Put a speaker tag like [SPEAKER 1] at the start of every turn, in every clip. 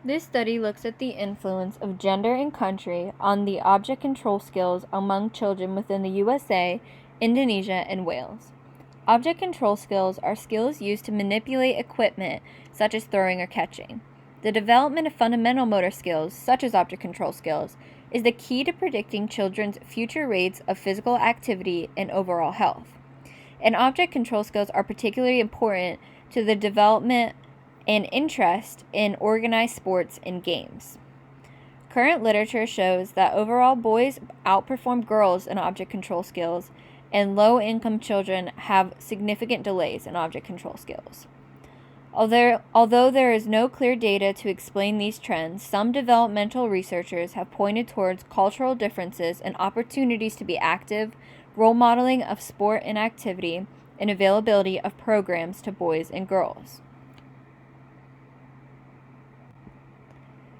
[SPEAKER 1] This study looks at the influence of gender and country on the object control skills among children within the USA, Indonesia, and Wales. Object control skills are skills used to manipulate equipment, such as throwing or catching. The development of fundamental motor skills, such as object control skills, is the key to predicting children's future rates of physical activity and overall health. And object control skills are particularly important to the development and interest in organized sports and games. Current literature shows that overall boys outperform girls in object control skills, and low-income children have significant delays in object control skills. Although there is no clear data to explain these trends, some developmental researchers have pointed towards cultural differences and opportunities to be active, role modeling of sport and activity, and availability of programs to boys and girls.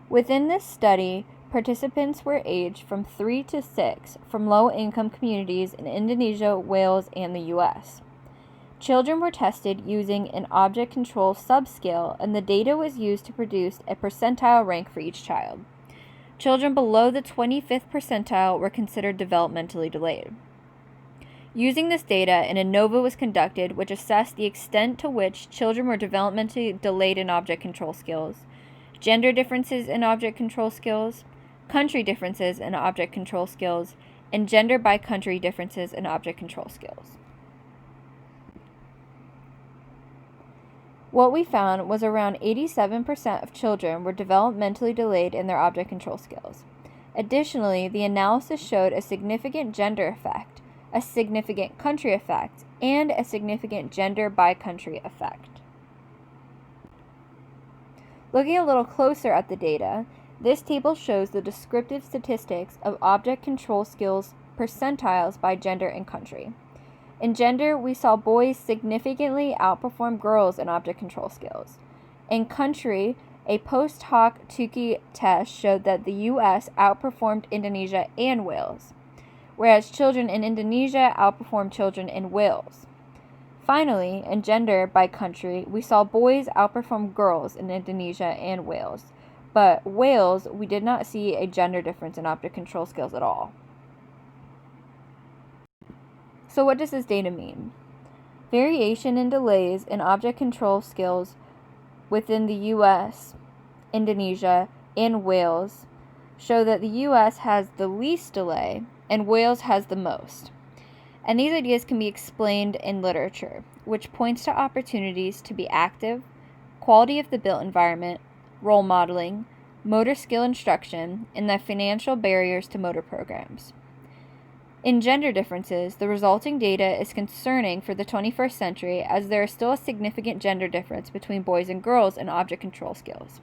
[SPEAKER 1] Within this study, participants were aged from 3 to 6 from low-income communities in Indonesia, Wales, and the U.S. Children were tested using an object control subscale, and the data was used to produce a percentile rank for each child. Children below the 25th percentile were considered developmentally delayed. Using this data, an ANOVA was conducted which assessed the extent to which children were developmentally delayed in object control skills, gender differences in object control skills, country differences in object control skills, and gender by country differences in object control skills. What we found was around 87% of children were developmentally delayed in their object control skills. Additionally, the analysis showed a significant gender effect, a significant country effect, and a significant gender by country effect. Looking a little closer at the data, this table shows the descriptive statistics of object control skills percentiles by gender and country. In gender, we saw boys significantly outperform girls in object control skills. In country, a post hoc Tukey test showed that the U.S. outperformed Indonesia and Wales, whereas children in Indonesia outperformed children in Wales. Finally, in gender by country, we saw boys outperform girls in Indonesia and Wales, but Wales, we did not see a gender difference in object control skills at all. So what does this data mean? Variation in delays in object control skills within the U.S., Indonesia, and Wales show that the U.S. has the least delay and Wales has the most. And these ideas can be explained in literature, which points to opportunities to be active, quality of the built environment, role modeling, motor skill instruction, and the financial barriers to motor programs. In gender differences, the resulting data is concerning for the 21st century as there is still a significant gender difference between boys and girls in object control skills.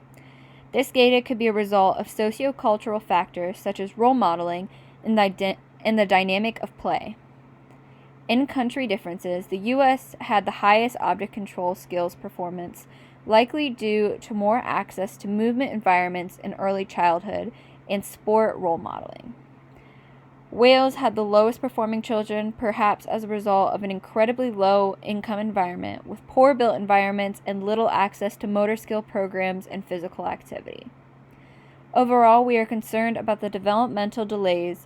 [SPEAKER 1] This data could be a result of sociocultural factors such as role modeling and the dynamic of play. In country differences, the U.S. had the highest object control skills performance, likely due to more access to movement environments in early childhood and sport role modeling. Wales had the lowest performing children, perhaps as a result of an incredibly low income environment with poor built environments and little access to motor skill programs and physical activity. Overall, we are concerned about the developmental delays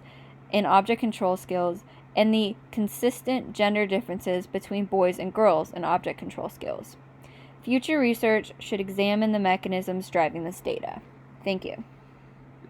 [SPEAKER 1] in object control skills and the consistent gender differences between boys and girls in object control skills. Future research should examine the mechanisms driving this data. Thank you.